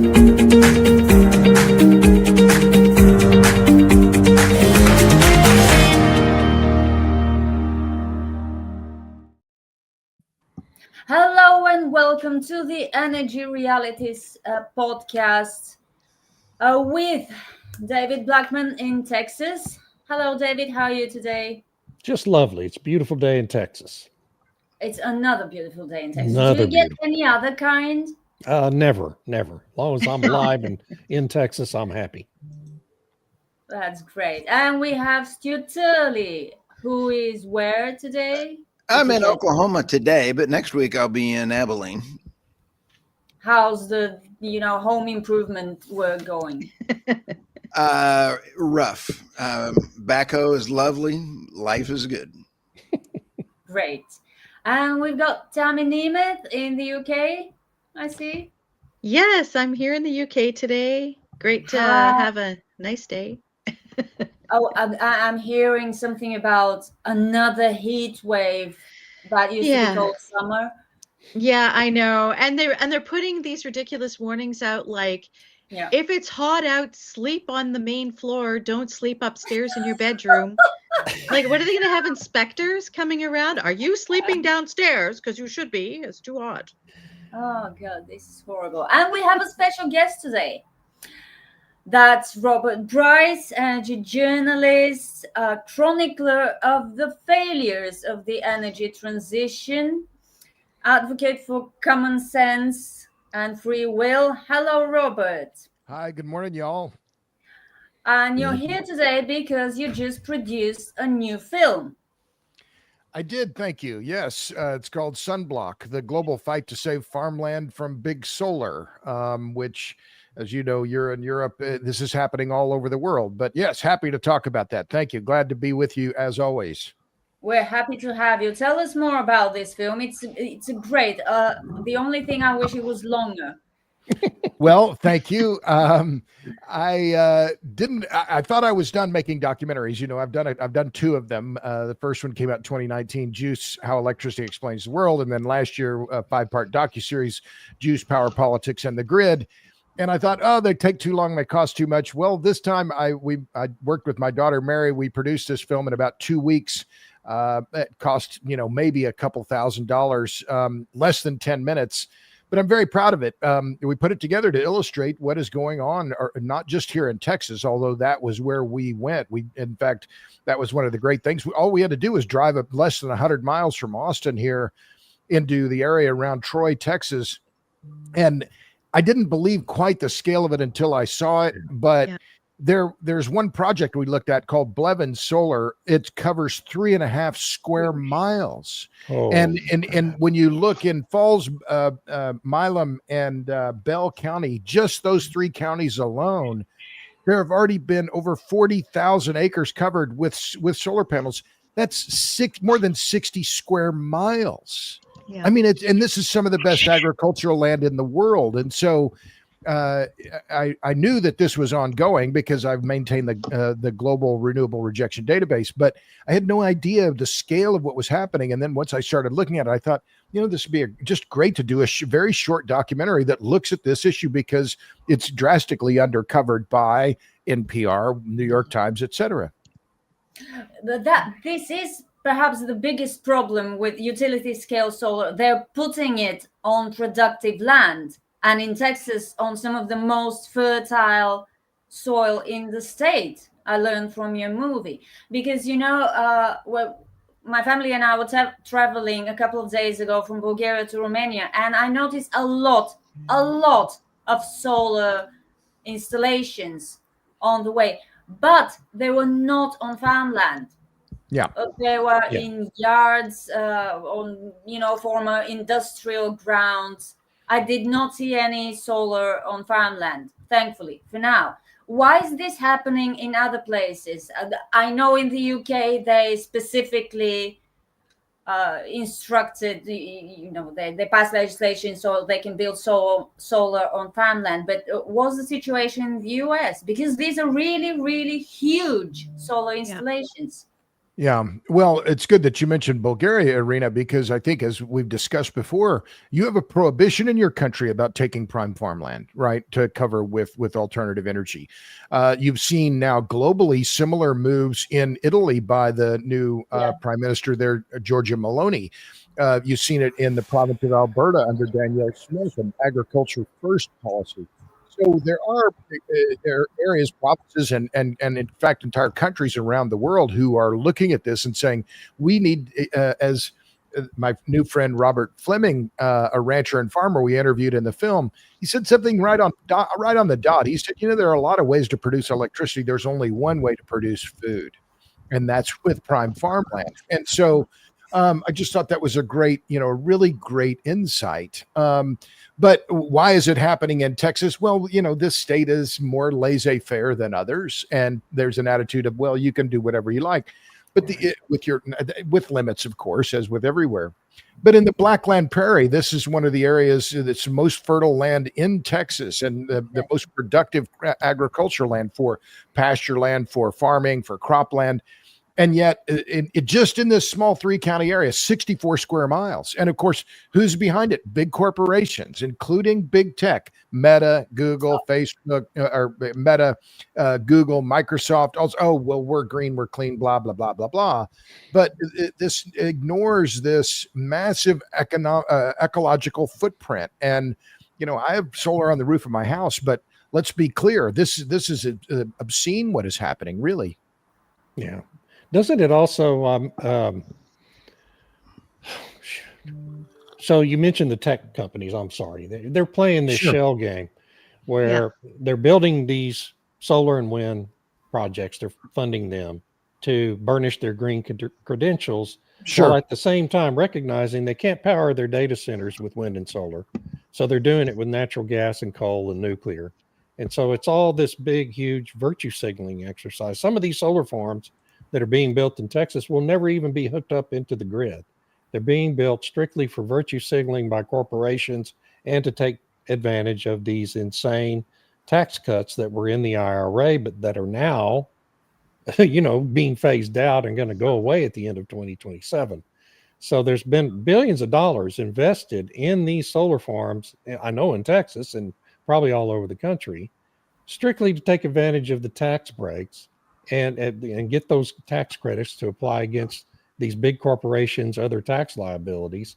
Hello and welcome to the Energy Realities podcast with David Blackmon in Texas. Hello, David. How are you today? Just lovely. It's a beautiful day in Texas. It's another beautiful day in Texas. Another Do you get beautiful. any other kind? Never. As long as I'm alive and in Texas, I'm happy. That's great. And we have Stu Turley, who is where today? I'm in Oklahoma today, but next week I'll be in Abilene. How's the home improvement work going? Rough. Backhoe is lovely. Life is good. Great. And we've got Tammy Nemeth in the UK, I see. Yes, I'm here in the UK today. Great to have a nice day. Oh, I'm hearing something about another heat wave that used to be called summer. Yeah, I know. And they're putting these ridiculous warnings out like, if it's hot out, sleep on the main floor. Don't sleep upstairs in your bedroom. Like, what are they going to have inspectors coming around? Are you sleeping downstairs? Because you should be. It's too hot. Oh, God, this is horrible. And we have a special guest today. That's Robert Bryce, energy journalist, chronicler of the failures of the energy transition, advocate for common sense and free will. Hello, Robert. Hi, good morning, y'all. And you're here today because you just produced a new film. I did, thank you. Yes, it's called Sunblock, the global fight to save farmland from big solar, which, as you know, you're in Europe. This is happening all over the world. But yes, happy to talk about that. Thank you. Glad to be with you as always. We're happy to have you. Tell us more about this film. It's a great. The only thing I wish it was longer. Well, thank you. I thought I was done making documentaries. You know, I've done two of them. The first one came out in 2019, Juice: How Electricity Explains the World, and then last year, a 5-part docuseries, Juice: Power, Politics, and the Grid. And I thought, oh, they take too long, they cost too much. Well, this time I worked with my daughter Mary. We produced this film in about 2 weeks. It cost maybe a couple $1,000s, less than 10 minutes. But I'm very proud of it. We put it together to illustrate what is going on, not just here in Texas, although that was where we went. In fact, that was one of the great things. All we had to do was drive up less than 100 miles from Austin here into the area around Troy, Texas. And I didn't believe quite the scale of it until I saw it. But there's one project we looked at called Blevins Solar. It covers 3.5 square miles. And when you look in Falls, Milam, and Bell County, just those 3 counties alone, there have already been over 40,000 acres covered with solar panels. That's more than 60 square miles. Yeah. I mean, and this is some of the best agricultural land in the world. And so I knew that this was ongoing because I've maintained the global renewable rejection database, but I had no idea of the scale of what was happening. And then once I started looking at it, I thought, this would be just great to do a very short documentary that looks at this issue because it's drastically undercovered by NPR, New York Times, et cetera. This is perhaps the biggest problem with utility scale solar. They're putting it on productive land. And in Texas, on some of the most fertile soil in the state, I learned from your movie. Because, my family and I were traveling a couple of days ago from Bulgaria to Romania, and I noticed a lot of solar installations on the way. But they were not on farmland. Yeah. They were in yards, on, former industrial grounds. I did not see any solar on farmland, thankfully, for now. Why is this happening in other places? I know in the UK they specifically instructed, they passed legislation so they can build solar on farmland. But what's the situation in the US? Because these are really, really huge solar installations. Yeah. Well, it's good that you mentioned Bulgaria, Irina, because I think, as we've discussed before, you have a prohibition in your country about taking prime farmland, right, to cover with alternative energy. You've seen now globally similar moves in Italy by the new prime minister there, Giorgia Meloni. You've seen it in the province of Alberta under Danielle Smith, an agriculture first policy. So there are areas, provinces, and in fact entire countries around the world who are looking at this and saying we need, as my new friend Robert Fleming, a rancher and farmer we interviewed in the film, he said something right on the dot. He said, there are a lot of ways to produce electricity. There's only one way to produce food, and that's with prime farmland. And so I just thought that was a great, really great insight. But why is it happening in Texas? Well, this state is more laissez-faire than others, and there's an attitude of, well, you can do whatever you like, but with limits, of course, as with everywhere. But in the Blackland Prairie, this is one of the areas that's most fertile land in Texas, and the most productive agricultural land, for pasture land, for farming, for cropland. And yet, it just in this small 3-county area, 64 square miles. And of course, who's behind it? Big corporations, including big tech, Meta, Google, Facebook, or Meta, Google, Microsoft. Also, oh, well, we're green, we're clean, blah, blah, blah, blah, blah. But this ignores this massive ecological footprint. And, I have solar on the roof of my house, but let's be clear, this is obscene what is happening, really. Yeah. Doesn't it also, so you mentioned the tech companies, I'm sorry, they're playing this shell game where they're building these solar and wind projects, they're funding them to burnish their green credentials, while at the same time recognizing they can't power their data centers with wind and solar. So they're doing it with natural gas and coal and nuclear. And so it's all this big, huge virtue signaling exercise. Some of these solar farms that are being built in Texas will never even be hooked up into the grid. They're being built strictly for virtue signaling by corporations and to take advantage of these insane tax cuts that were in the IRA, but that are now, being phased out and going to go away at the end of 2027. So there's been billions of dollars invested in these solar farms, I know in Texas and probably all over the country, strictly to take advantage of the tax breaks and get those tax credits to apply against these big corporations, other tax liabilities,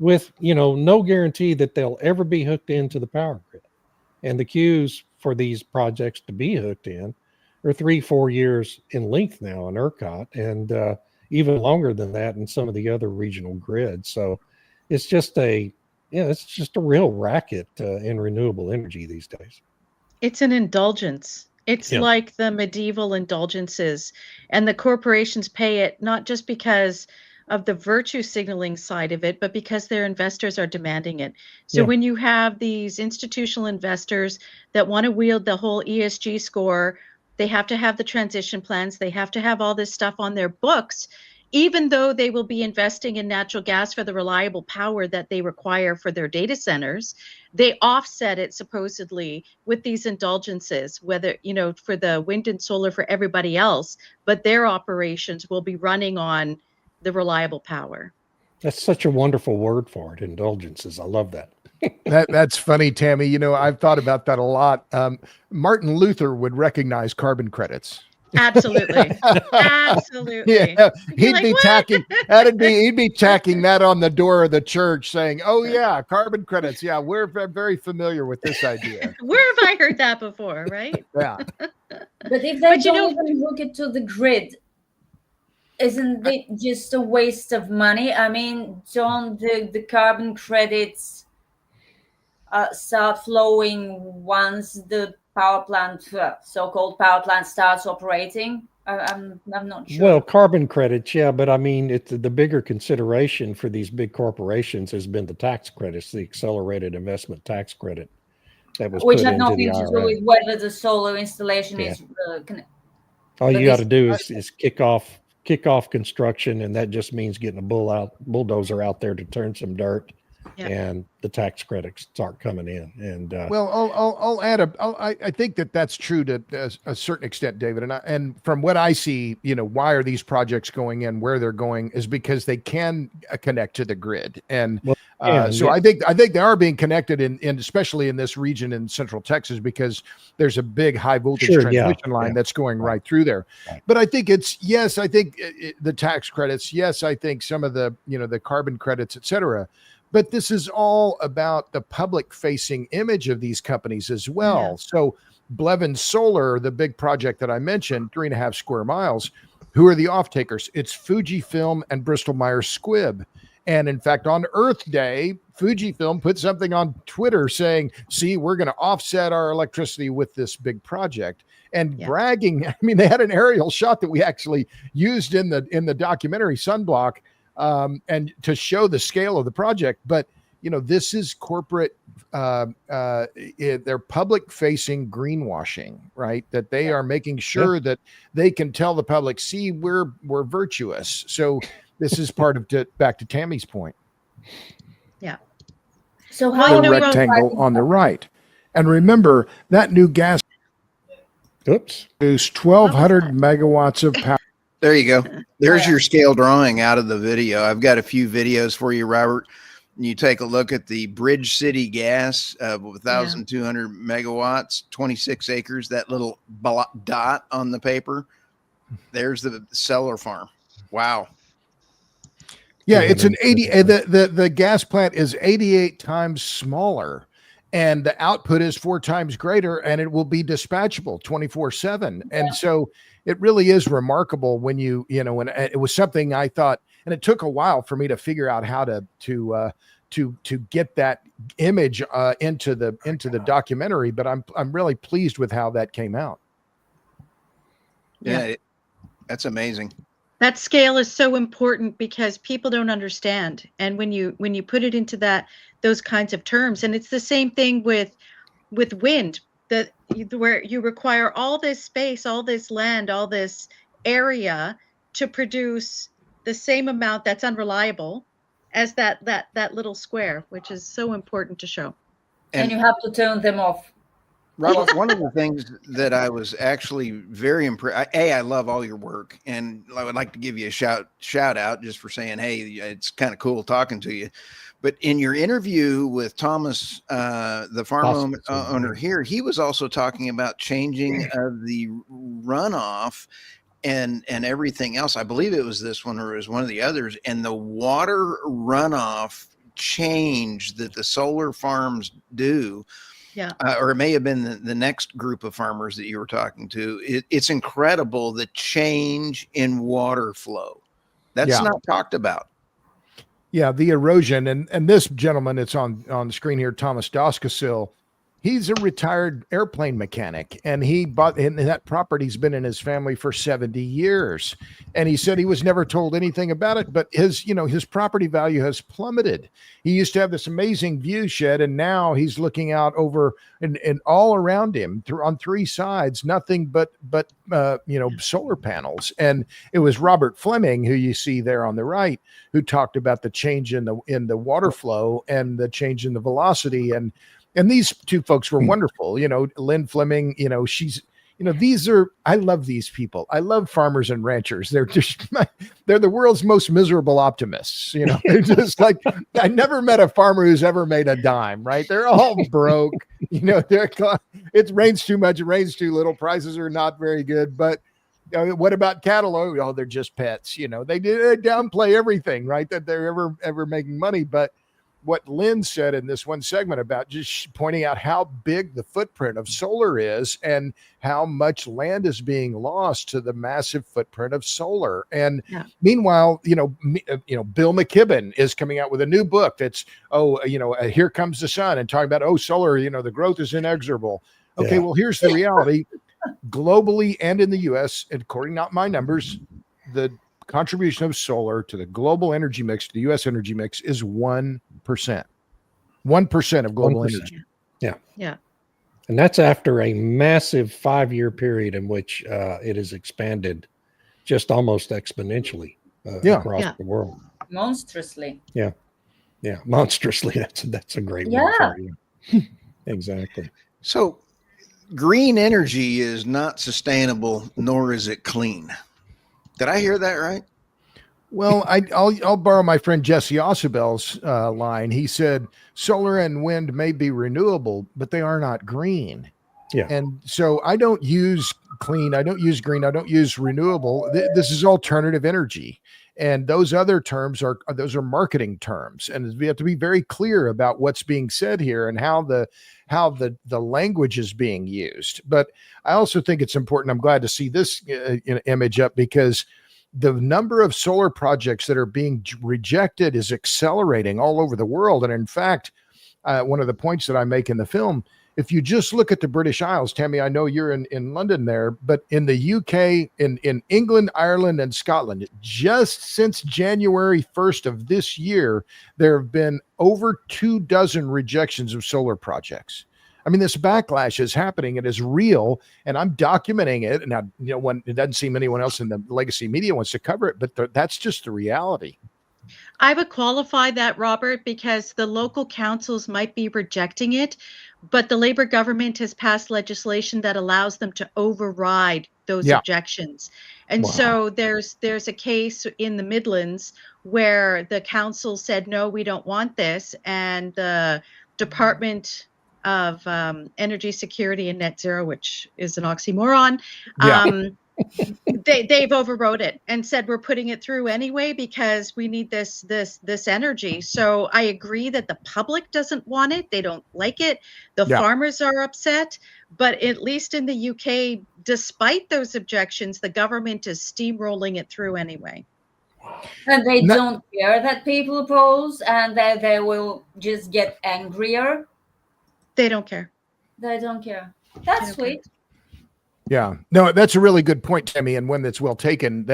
with no guarantee that they'll ever be hooked into the power grid. And the queues for these projects to be hooked in are 3-4 years in length now in ERCOT, and even longer than that in some of the other regional grids. So it's just a real racket in renewable energy these days. It's an indulgence. It's like the medieval indulgences, and the corporations pay it not just because of the virtue signaling side of it, but because their investors are demanding it. So when you have these institutional investors that want to wield the whole ESG score, they have to have the transition plans. They have to have all this stuff on their books, even though they will be investing in natural gas for the reliable power that they require for their data centers. They offset it supposedly with these indulgences, whether, for the wind and solar for everybody else, but their operations will be running on the reliable power. That's such a wonderful word for it, indulgences. I love that. That's funny, Tammy. I've thought about that a lot. Martin Luther would recognize carbon credits. Absolutely. Absolutely. Yeah, he'd be tacking that on the door of the church saying, oh yeah, carbon credits. Yeah, we're very familiar with this idea. Where have I heard that before, right? Yeah. But if they don't even hook it to the grid, isn't it just a waste of money? I mean, don't the carbon credits start flowing once the power plant, so-called power plant, starts operating? I'm not sure. Well, carbon credits, yeah, but I mean, the bigger consideration for these big corporations has been the tax credits, the accelerated investment tax credit that was which put had into nothing the to IRA. do with whether the solar installation is. All you got to do is kick off construction, and that just means getting a bulldozer out there to turn some dirt and the tax credits start coming in. And well, I'll add I think that's true to a certain extent, David. And from what I see, why are these projects going in where they're going is because they can connect to the grid. And so I think they are being connected in especially in this region in Central Texas, because there's a big high voltage transmission line that's going right through there. Right. But I think the tax credits, I think some of the, the carbon credits, et cetera. But this is all about the public-facing image of these companies as well. Yeah. So Blevins Solar, the big project that I mentioned, 3.5 square miles, who are the off-takers? It's Fujifilm and Bristol-Myers Squibb. And in fact, on Earth Day, Fujifilm put something on Twitter saying, see, we're going to offset our electricity with this big project. And bragging, I mean, they had an aerial shot that we actually used in the documentary Sunblock, and to show the scale of the project. But, this is corporate, they're public facing greenwashing, right? That they are making sure that they can tell the public, see, we're virtuous. So this is part of back to Tammy's point. Yeah. So how the rectangle on the right. And remember that new gas is 1,200 megawatts of power. There you go. There's your scale drawing out of the video. I've got a few videos for you, Robert. You take a look at the Bridge City Gas, 1,200 megawatts, 26 acres, that little dot on the paper. There's the solar farm. Wow. Yeah, it's an 80. The gas plant is 88 times smaller, and the output is 4 times greater, and it will be dispatchable 24/7. And so it really is remarkable when when it was something I thought, and it took a while for me to figure out how to get that image into the documentary. But I'm really pleased with how that came out. Yeah, that's amazing. That scale is so important because people don't understand. And when you put it into those kinds of terms, and it's the same thing with wind, where you require all this space, all this land, all this area to produce the same amount that's unreliable as that little square, which is so important to show. And you have to turn them off. Robert, one of the things that I was actually very impressed, I love all your work, and I would like to give you a shout out just for saying, hey, it's kind of cool talking to you. But in your interview with Thomas, the farm owner here, he was also talking about changing the runoff and everything else. I believe it was this one or it was one of the others, and the water runoff change that the solar farms do. Yeah. Or it may have been the next group of farmers that you were talking to. It's incredible, the change in water flow. That's not talked about. Yeah, the erosion. And this gentleman, it's on the screen here, Thomas Doskasil, he's a retired airplane mechanic, and and that property's been in his family for 70 years. And he said he was never told anything about it, but his property value has plummeted. He used to have this amazing view shed, and now he's looking out over and all around him on 3 sides, nothing but solar panels. And it was Robert Fleming, who you see there on the right, who talked about the change in the water flow and the change in the velocity. And these two folks were wonderful. Lynn Fleming, I love these people. I love farmers and ranchers. They're the world's most miserable optimists. They're just like, I never met a farmer who's ever made a dime, right? They're all broke. It rains too much. It rains too little. Prices are not very good. But what about cattle? Oh, they're just pets. They downplay everything, right? That they're ever making money. But what Lynn said in this one segment about just pointing out how big the footprint of solar is and how much land is being lost to the massive footprint of solar. And meanwhile, Bill McKibben is coming out with a new book that's, Here Comes the Sun, and talking about, solar, the growth is inexorable. Okay, well, here's the reality. Globally and in the U.S., according to my numbers, the contribution of solar to the global energy mix, to the U.S. energy mix, is 1%. 1% of global 1%. Energy. Yeah. And that's after a massive 5-year period in which it has expanded just almost exponentially across the world. Monstrously. Yeah. Yeah, monstrously. That's a great word for you. Exactly. So green energy is not sustainable, nor is it clean. Did I hear that right? Well, I'll borrow my friend Jesse Ossobel's line. He said, solar and wind may be renewable, but they are not green. Yeah. And so I don't use clean, I don't use green, I don't use renewable. This is alternative energy. And those other terms are marketing terms. And we have to be very clear about what's being said here and how the language is being used. But I also think it's important. I'm glad to see this image up, because the number of solar projects that are being rejected is accelerating all over the world. And in fact, one of the points that I make in the film, if you just look at the British Isles, Tammy, I know you're in London there, but in the UK, in England, Ireland, and Scotland, just since January 1st of this year, there have been over 24 rejections of solar projects. I mean, this backlash is happening. It is real, and I'm documenting it. And when it doesn't seem anyone else in the legacy media wants to cover it, but that's just the reality. I would qualify that, Robert, because the local councils might be rejecting it, but the Labour government has passed legislation that allows them to override those objections. And so there's a case in the Midlands where the council said, no, we don't want this. And the Department of Energy Security and Net Zero, which is an oxymoron, they've overrode it and said we're putting it through anyway because we need this energy. So I agree that the public doesn't want it. They don't like it. The farmers are upset. But at least in the UK, despite those objections, the government is steamrolling it through anyway. And they don't care that people oppose, and that they will just get angrier. They don't care. They don't care. That's sweet. Yeah, no, that's a really good point, Tammy, and one that's well taken.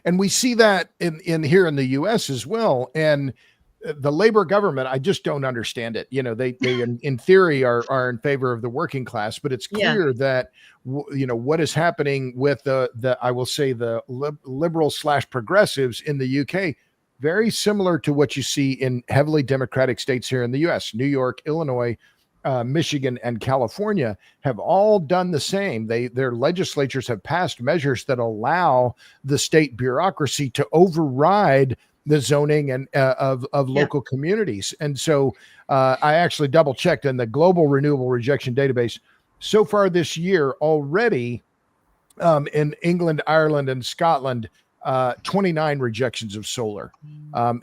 And we see that in here in the U.S. as well. And the Labor government, I just don't understand it. You know, they in theory are in favor of the working class, but it's clear that what is happening with the I will say the liberal/progressives in the UK, very similar to what you see in heavily Democratic states here in the U.S. New York, Illinois, Michigan, and California have all done the same. Their legislatures have passed measures that allow the state bureaucracy to override the zoning and of local communities. And so I actually double checked in the Global Renewable Rejection Database. So far this year already, in England, Ireland, and Scotland, 29 rejections of solar,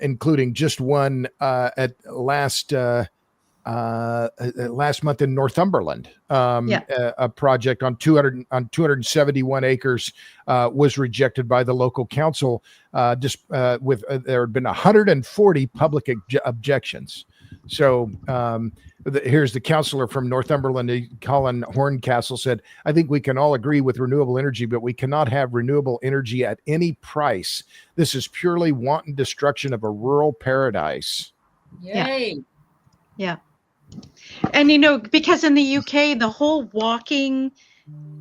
including just one at last month in Northumberland. A project on 271 acres was rejected by the local council. There had been 140 public objections. So here's the councillor from Northumberland, Colin Horncastle, said, "I think we can all agree with renewable energy, but we cannot have renewable energy at any price. This is purely wanton destruction of a rural paradise." Yay. Yeah. And, because in the UK, the whole walking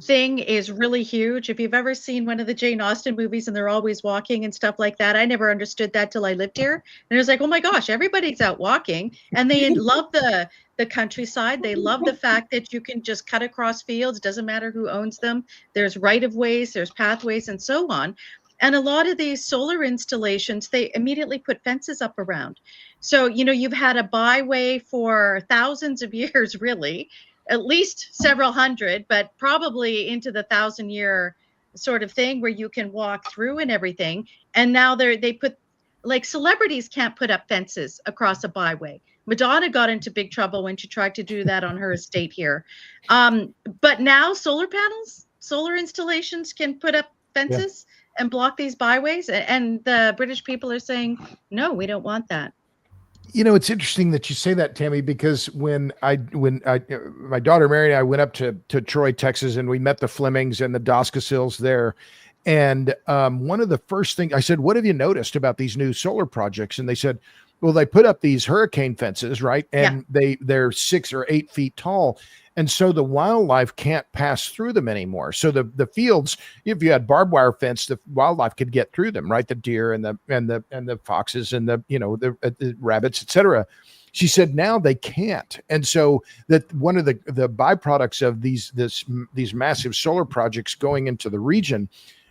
thing is really huge. If you've ever seen one of the Jane Austen movies and they're always walking and stuff like that, I never understood that till I lived here. And it was like, oh my gosh, everybody's out walking. And they love the countryside. They love the fact that you can just cut across fields. Doesn't matter who owns them. There's right-of-ways, there's pathways, and so on. And a lot of these solar installations, they immediately put fences up around. So, you've had a byway for thousands of years, really, at least several hundred, but probably into the 1,000-year sort of thing where you can walk through and everything. And now they put, like, celebrities can't put up fences across a byway. Madonna got into big trouble when she tried to do that on her estate here. But now solar installations can put up fences and block these byways. And the British people are saying, no, we don't want that. It's interesting that you say that, Tammy, because when my daughter Mary and I went up to Troy, Texas, and we met the Flemings and the Doskasills there. And one of the first things I said, what have you noticed about these new solar projects? And they said, well, they put up these hurricane fences, right? And they're 6 or 8 feet tall. And so the wildlife can't pass through them anymore. So the fields, if you had barbed wire fence, the wildlife could get through them, right? The deer and the foxes and the rabbits, etc. She said now they can't. And so that one of the byproducts of these massive solar projects going into the region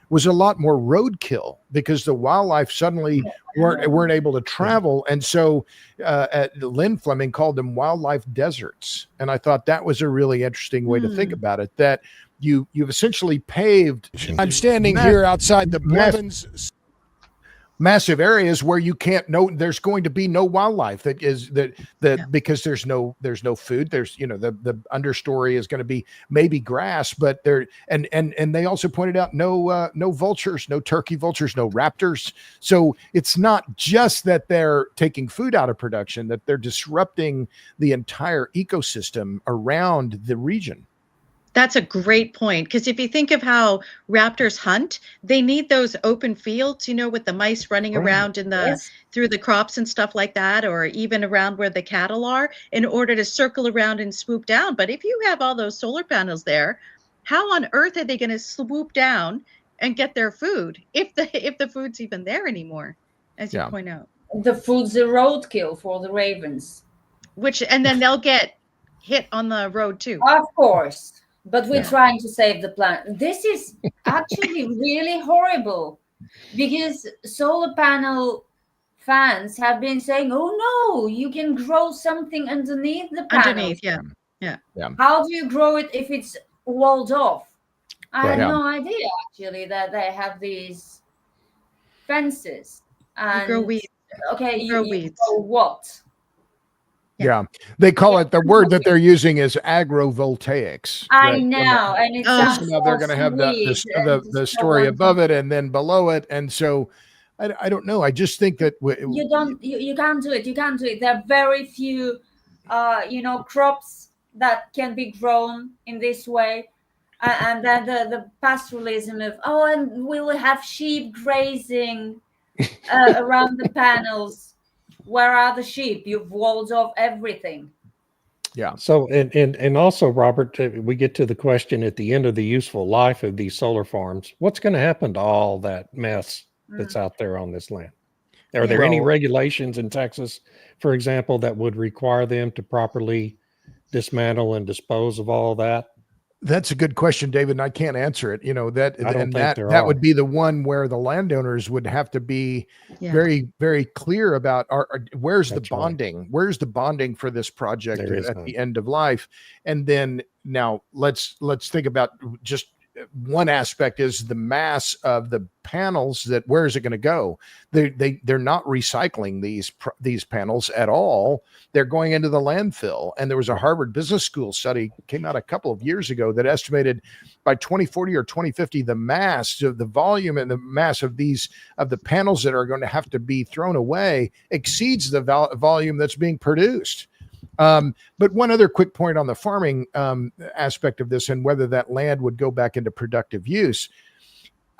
was a lot more roadkill because the wildlife suddenly weren't able to travel. And so Lynn Fleming called them wildlife deserts. And I thought that was a really interesting way to think about it, that you've essentially paved. I'm standing here outside the Blevins. Massive areas where you can't know there's going to be no wildlife because there's no food. There's the understory is going to be maybe grass, but there and they also pointed out no vultures, no turkey vultures, no raptors. So it's not just that they're taking food out of production, that they're disrupting the entire ecosystem around the region. That's a great point, because if you think of how raptors hunt, they need those open fields, with the mice running around through the crops and stuff like that, or even around where the cattle are, in order to circle around and swoop down. But if you have all those solar panels there, how on earth are they going to swoop down and get their food if the food's even there anymore, as you point out? The food's a roadkill for the ravens. And then they'll get hit on the road too. Of course. But we're trying to save the planet. This is actually really horrible, because solar panel fans have been saying, "Oh no, you can grow something underneath the panels." Yeah. How do you grow it if it's walled off? I had no idea actually that they have these fences. And you grow weeds. Okay, you grow weeds. You grow what? Yeah, they call it, the word that they're using is agrovoltaics. I know, and it's so now they're going to have the story above it and then below it, and so I don't know. I just think that you can't do it. You can't do it. There are very few, crops that can be grown in this way, and then the pastoralism of and we will have sheep grazing around the panels. Where are the sheep? You've walled off everything. Yeah. So, and also, Robert, we get to the question at the end of the useful life of these solar farms. What's going to happen to all that mess that's out there on this land? Are there any regulations in Texas, for example, that would require them to properly dismantle and dispose of all that? That's a good question, David, and I can't answer it. That would be the one where the landowners would have to be very, very clear about where's the bonding? Right. Where's the bonding for this project at the end of life? And then now let's think about just one aspect is the mass of the panels. That where is it going to go? They're not recycling these panels at all. They're going into the landfill. And there was a Harvard Business School study came out a couple of years ago that estimated by 2040 or 2050 the mass of the volume and the mass of the panels that are going to have to be thrown away exceeds the volume that's being produced. But one other quick point on the farming aspect of this and whether that land would go back into productive use.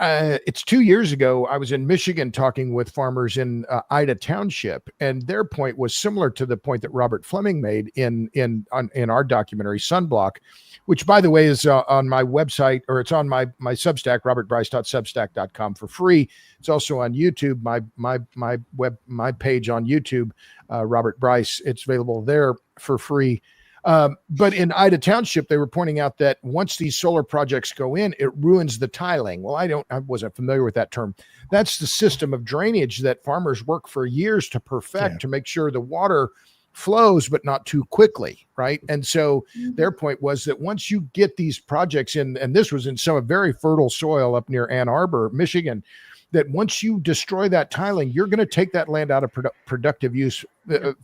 It's 2 years ago, I was in Michigan talking with farmers in Ida Township, and their point was similar to the point that Robert Fleming made in our documentary Sunblock, which, by the way, is on my website, or it's on my Substack, robertbryce.substack.com, for free. It's also on YouTube, my page on YouTube, Robert Bryce. It's available there for free. But in Ida Township, they were pointing out that once these solar projects go in, it ruins the tiling. Well, I wasn't familiar with that term. That's the system of drainage that farmers work for years to perfect to make sure the water flows, but not too quickly, right? And so their point was that once you get these projects in, and this was in some very fertile soil up near Ann Arbor, Michigan, that once you destroy that tiling, you're going to take that land out of productive use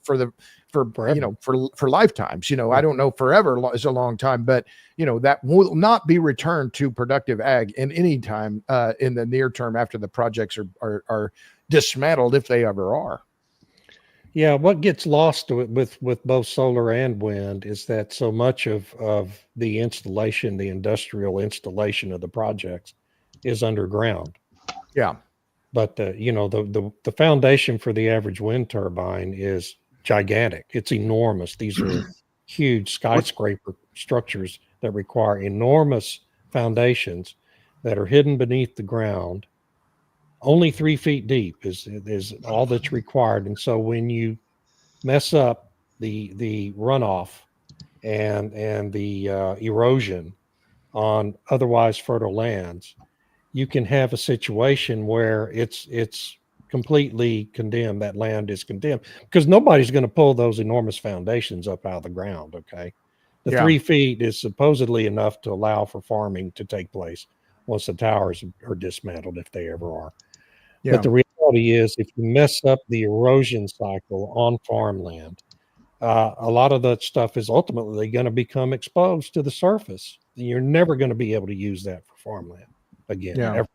for lifetimes. I don't know, forever is a long time, but that will not be returned to productive ag in any time in the near term after the projects are dismantled, if they ever are. Yeah, what gets lost with both solar and wind is that so much of the installation, the industrial installation of the projects, is underground. Yeah, but the foundation for the average wind turbine is gigantic. It's enormous. These are huge skyscraper structures that require enormous foundations that are hidden beneath the ground. Only 3 feet deep is all that's required. And so when you mess up the runoff and the erosion on otherwise fertile lands, you can have a situation where it's completely condemned. That land is condemned because nobody's going to pull those enormous foundations up out of the ground. Okay. The 3 feet is supposedly enough to allow for farming to take place once the towers are dismantled, if they ever are. Yeah. But the reality is, if you mess up the erosion cycle on farmland, a lot of that stuff is ultimately going to become exposed to the surface. You're never going to be able to use that for farmland again. Yeah. Ever.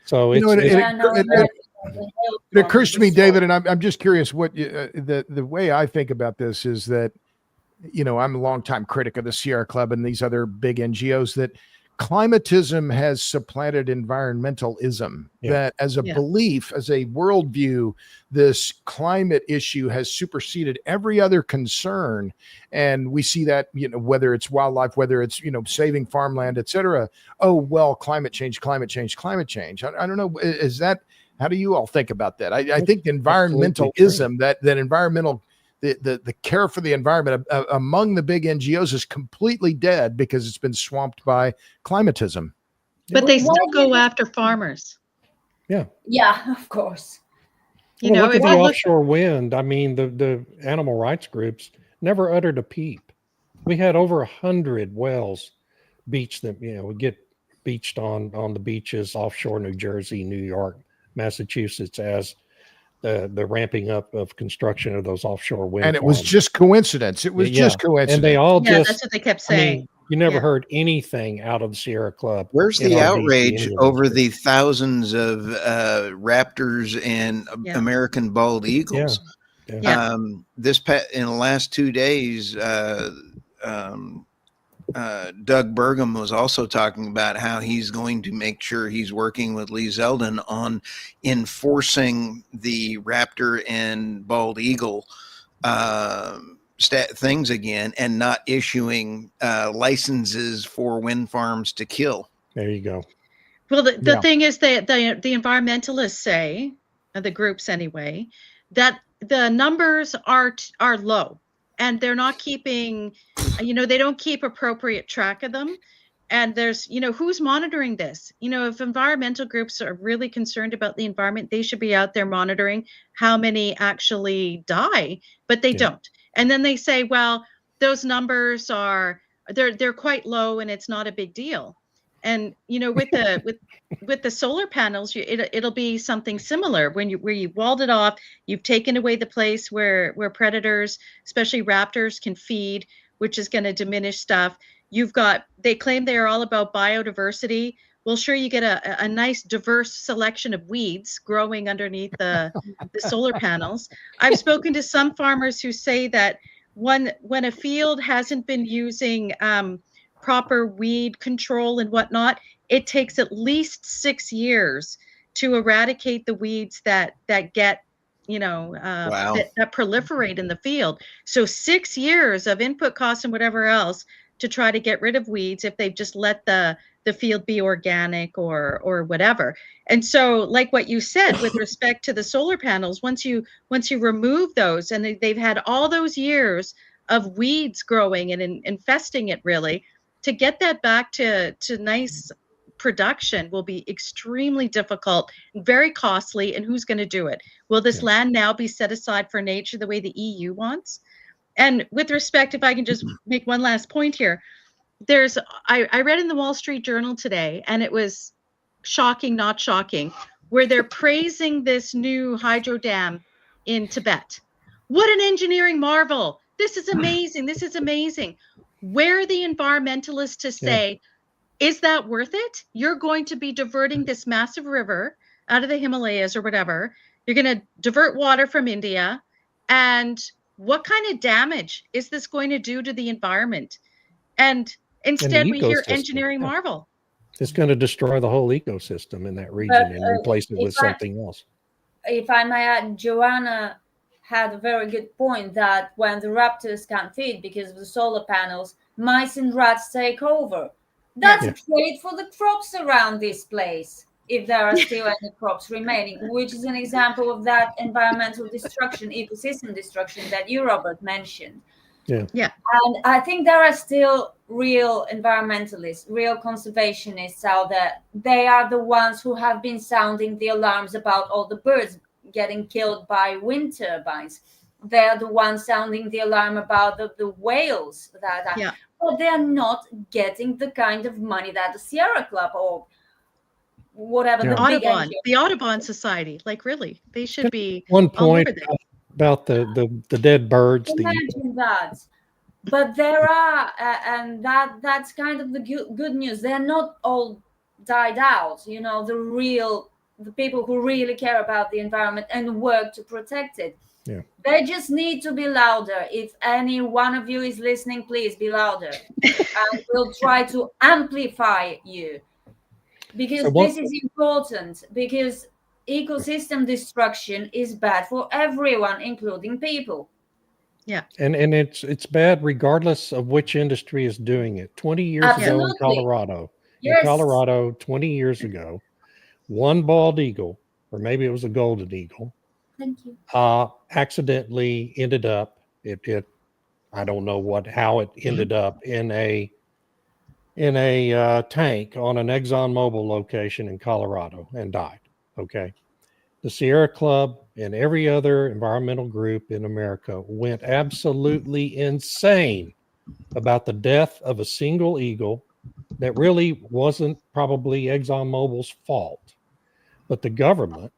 So it occurs to me, David, and I'm just curious what the way I think about this is that, you know, I'm a longtime critic of the Sierra Club and these other big NGOs, that climatism has supplanted environmentalism, that as a belief, as a worldview, this climate issue has superseded every other concern. And we see that, you know, whether it's wildlife, whether it's, you know, saving farmland, et cetera. Oh, well, climate change. I don't know. Is that, how do you all think about that? I think environmentalism, that environmental, the care for the environment among the big NGOs is completely dead because it's been swamped by climatism. But they still go after farmers. Yeah, of course. You know, look at the offshore wind. I mean, the animal rights groups never uttered a peep. We had over 100 wells beached that, you know, would get beached on the beaches offshore New Jersey, New York, Massachusetts as the ramping up of construction of those offshore wind and it farms. Was just coincidence. It was just coincidence. And they all just, that's what they kept saying. I mean, you never heard anything out of the Sierra Club. Where's the outrage over the thousands of raptors and American bald eagles? In the last 2 days, Doug Burgum was also talking about how he's going to make sure he's working with Lee Zeldin on enforcing the raptor and bald eagle things again, and not issuing licenses for wind farms to kill. There you go. Well, the thing is that the environmentalists say, the groups anyway, that the numbers are low. And they're not keeping, you know, they don't keep appropriate track of them. And there's, you know, who's monitoring this? You know, if environmental groups are really concerned about the environment, they should be out there monitoring how many actually die, but they don't. And then they say, well, those numbers they're quite low and it's not a big deal. And, you know, with the solar panels, it'll be something similar where you walled it off, you've taken away the place where predators, especially raptors, can feed, which is going to diminish stuff. They claim they are all about biodiversity. Well, sure, you get a nice diverse selection of weeds growing underneath the solar panels. I've spoken to some farmers who say that when a field hasn't been using proper weed control and whatnot, it takes at least 6 years to eradicate the weeds that get, you know, that proliferate in the field. So 6 years of input costs and whatever else to try to get rid of weeds if they've just let the field be organic or whatever. And so, like what you said with respect to the solar panels, once you remove those and they've had all those years of weeds growing and infesting it, really, to get that back to nice production will be extremely difficult, very costly. And who's going to do it? Will this land now be set aside for nature the way the EU wants? And with respect, if I can just make one last point here, I read in the Wall Street Journal today, and it was shocking, not shocking, where they're praising this new hydro dam in Tibet. What an engineering marvel. This is amazing. This is amazing. Where are the environmentalists to say, is that worth it? You're going to be diverting this massive river out of the Himalayas or whatever. You're going to divert water from India. And what kind of damage is this going to do to the environment? And instead, we hear engineering marvel. It's going to destroy the whole ecosystem in that region and replace it with something else. If I may add, Joanna had a very good point that when the raptors can't feed because of the solar panels, mice and rats take over. That's great for the crops around this place, if there are still any crops remaining, which is an example of that environmental destruction, ecosystem destruction that you, Robert, mentioned. Yeah. And I think there are still real environmentalists, real conservationists out there. They are the ones who have been sounding the alarms about all the birds getting killed by wind turbines. They're the ones sounding the alarm about the whales that are, but they're not getting the kind of money that the Sierra Club or whatever the Audubon Society, like, really, they should be one point about the dead birds. Imagine that. But there are, and that's kind of the good news. They're not all died out. You know, the people who really care about the environment and work to protect it. Yeah. They just need to be louder. If any one of you is listening, please be louder, and we'll try to amplify you, because this is important. Because ecosystem destruction is bad for everyone, including people. Yeah. And it's bad regardless of which industry is doing it. 20 years ago in Colorado, 20 years ago, one bald eagle, or maybe it was a golden eagle, thank you, accidentally ended up, I don't know how it ended up in a tank on an ExxonMobil location in Colorado and died. Okay. The Sierra Club and every other environmental group in America went absolutely insane about the death of a single eagle that really wasn't probably ExxonMobil's fault. But the government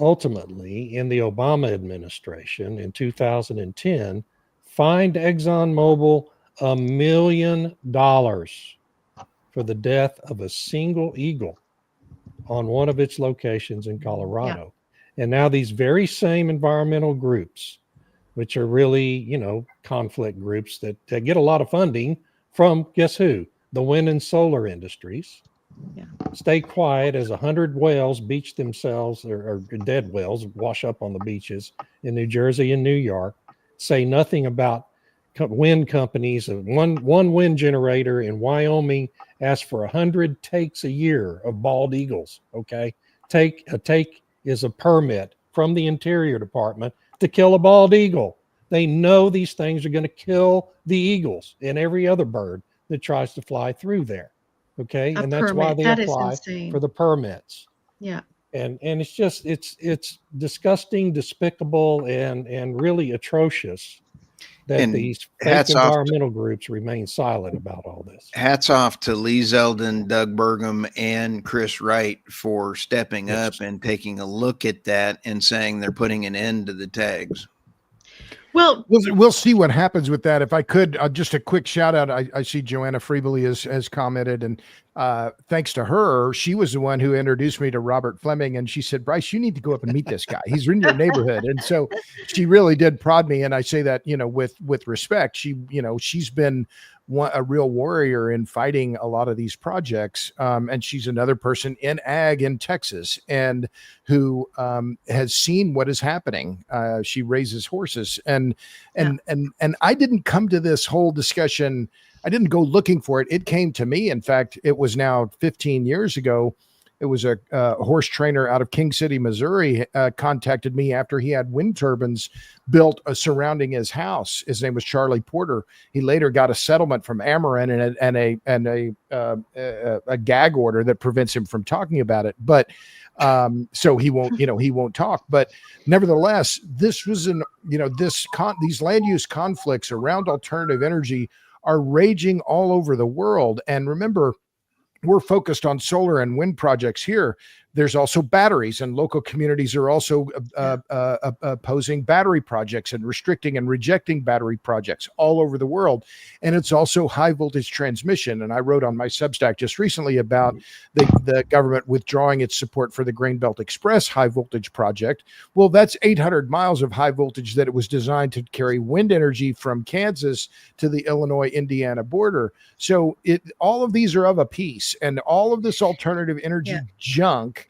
ultimately, in the Obama administration in 2010, fined ExxonMobil $1 million for the death of a single eagle on one of its locations in Colorado. And now these very same environmental groups, which are really, conflict groups that get a lot of funding from, guess who? The wind and solar industries. Yeah. Stay quiet as 100 whales beach themselves, or dead whales wash up on the beaches in New Jersey and New York. Say nothing about wind companies. One wind generator in Wyoming asks for 100 takes a year of bald eagles. Okay, a take is a permit from the Interior Department to kill a bald eagle. They know these things are going to kill the eagles and every other bird that tries to fly through there. Okay, and that's why they apply for the permits. Yeah. And it's just it's disgusting, despicable, and really atrocious that these fake environmental groups remain silent about all this. Hats off to Lee Zeldin, Doug Burgum, and Chris Wright for stepping up and taking a look at that and saying they're putting an end to the tags. Well, we'll see what happens with that. If I could, just a quick shout out. I see Joanna Freebly has commented, and thanks to her, she was the one who introduced me to Robert Fleming. And she said, Bryce, you need to go up and meet this guy. He's in your neighborhood. And so she really did prod me. And I say that, with respect. She's been a real warrior in fighting a lot of these projects. And she's another person in ag in Texas and who has seen what is happening. She raises horses and I didn't come to this whole discussion. I didn't go looking for it. It came to me. In fact, it was now 15 years ago. It was a horse trainer out of King City, Missouri, contacted me after he had wind turbines built surrounding his house. His name was Charlie Porter. He later got a settlement from Ameren and a gag order that prevents him from talking about it. But so he won't talk. But nevertheless, this was these land use conflicts around alternative energy are raging all over the world. And remember, we're focused on solar and wind projects here. There's also batteries, and local communities are also opposing battery projects and restricting and rejecting battery projects all over the world. And it's also high voltage transmission. And I wrote on my Substack just recently about the government withdrawing its support for the Grain Belt Express high voltage project. Well, that's 800 miles of high voltage that it was designed to carry wind energy from Kansas to the Illinois-Indiana border. So all of these are of a piece, and all of this alternative energy junk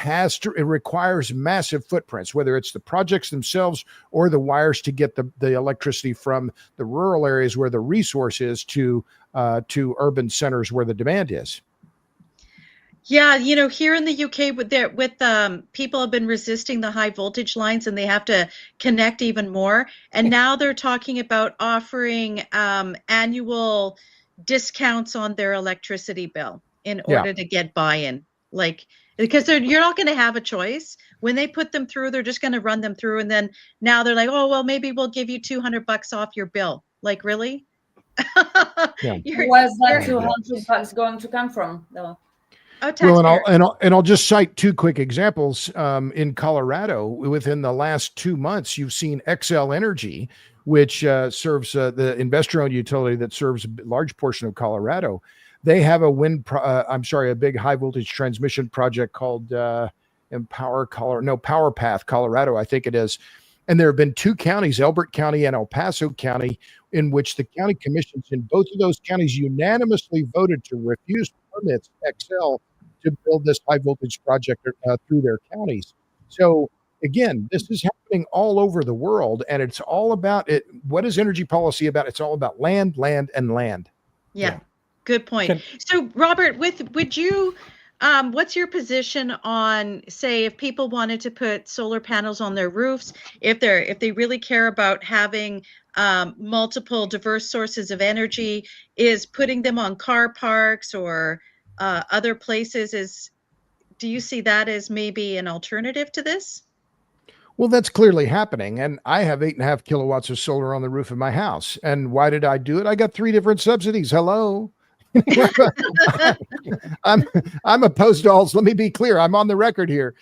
it requires massive footprints, whether it's the projects themselves or the wires to get the electricity from the rural areas where the resource is to urban centers where the demand is. Yeah, here in the UK, people have been resisting the high voltage lines, and they have to connect even more. And now they're talking about offering annual discounts on their electricity bill in order to get buy-in. Because you're not going to have a choice when they put them through. They're just going to run them through, and then now they're like, oh well, maybe we'll give you $200 off your bill. Like, really? Where's that $200 going to come from, though? Oh, well, and I'll just cite two quick examples. In Colorado, within the last 2 months, you've seen XL Energy, which serves the investor-owned utility that serves a large portion of Colorado. They have a big high voltage transmission project called Power Path Colorado, I think it is. And there have been two counties, Elbert County and El Paso County, in which the county commissions in both of those counties unanimously voted to refuse permits XL to build this high voltage project through their counties. So again, this is happening all over the world, and it's all about it. What is energy policy about? It's all about land, land, and land. Yeah. Good point. So Robert, would you what's your position on, say, if people wanted to put solar panels on their roofs, if they really care about having multiple diverse sources of energy, is putting them on car parks or other places, do you see that as maybe an alternative to this? Well, that's clearly happening. And I have 8.5 kilowatts of solar on the roof of my house. And why did I do it? I got 3 different subsidies. Hello. I'm opposed to all. Let me be clear. I'm on the record here.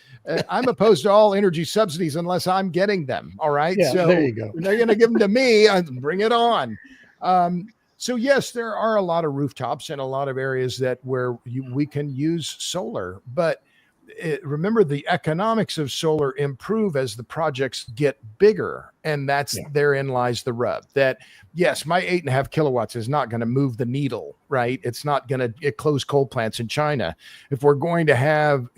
I'm opposed to all energy subsidies unless I'm getting them. All right. Yeah, so there you go. They're going to give them to me. Bring it on. So yes, there are a lot of rooftops and a lot of areas where we can use solar, but remember, the economics of solar improve as the projects get bigger, and therein lies the rub. That yes, my 8.5 kilowatts is not going to move the needle, right? It's not going to close coal plants in China. If we're going to have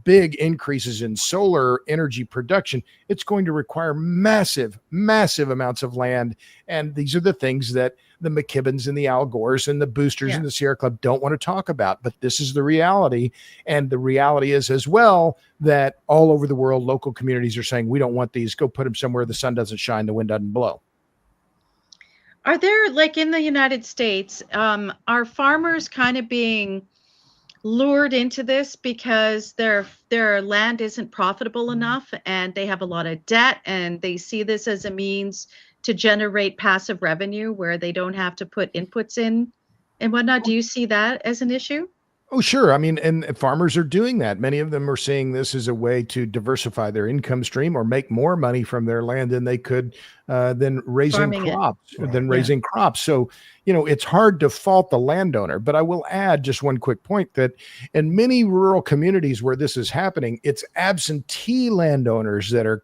big increases in solar energy production, it's going to require massive amounts of land, and these are the things that the McKibbins and the Al Gores and the boosters and the Sierra Club don't want to talk about, but this is the reality. And the reality is as well that all over the world, local communities are saying, we don't want these, go put them somewhere the sun doesn't shine, the wind doesn't blow. Are there, like in the United States, are farmers kind of being lured into this because their land isn't profitable enough and they have a lot of debt, and they see this as a means to generate passive revenue where they don't have to put inputs in and whatnot? Do you see that as an issue? Oh, sure. I mean, and farmers are doing that. Many of them are seeing this as a way to diversify their income stream or make more money from their land than they could than raising crops. So, it's hard to fault the landowner. But I will add just one quick point that in many rural communities where this is happening, it's absentee landowners that are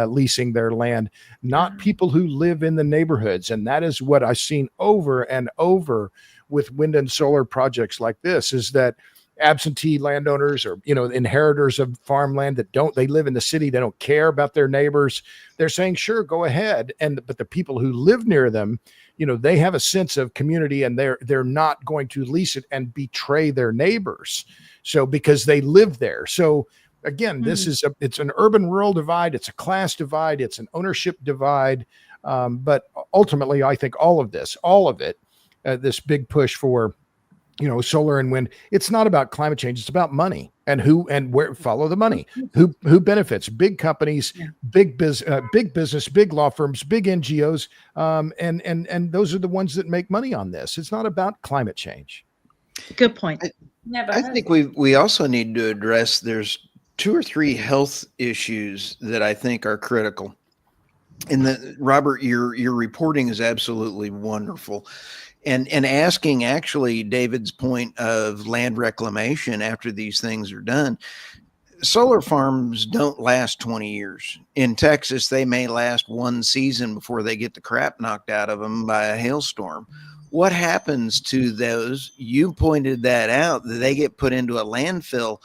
leasing their land, not people who live in the neighborhoods. And that is what I've seen over and over with wind and solar projects like this, is that absentee landowners or, inheritors of farmland they live in the city, they don't care about their neighbors. They're saying, sure, go ahead. But the people who live near them, they have a sense of community, and they're not going to lease it and betray their neighbors. So because they live there. So again, it's an urban rural divide. It's a class divide. It's an ownership divide. But ultimately, I think all of it, this big push for, solar and wind, it's not about climate change. It's about money and where follow the money. Who benefits? Big companies, big business, big law firms, big NGOs, and those are the ones that make money on this. It's not about climate change. Good point. I think we also need to address. There's 2 or 3 health issues that I think are critical. And Robert, your reporting is absolutely wonderful. And asking actually David's point of land reclamation after these things are done. Solar farms don't last 20 years. In Texas, they may last 1 season before they get the crap knocked out of them by a hailstorm. What happens to those? You pointed that out, that they get put into a landfill.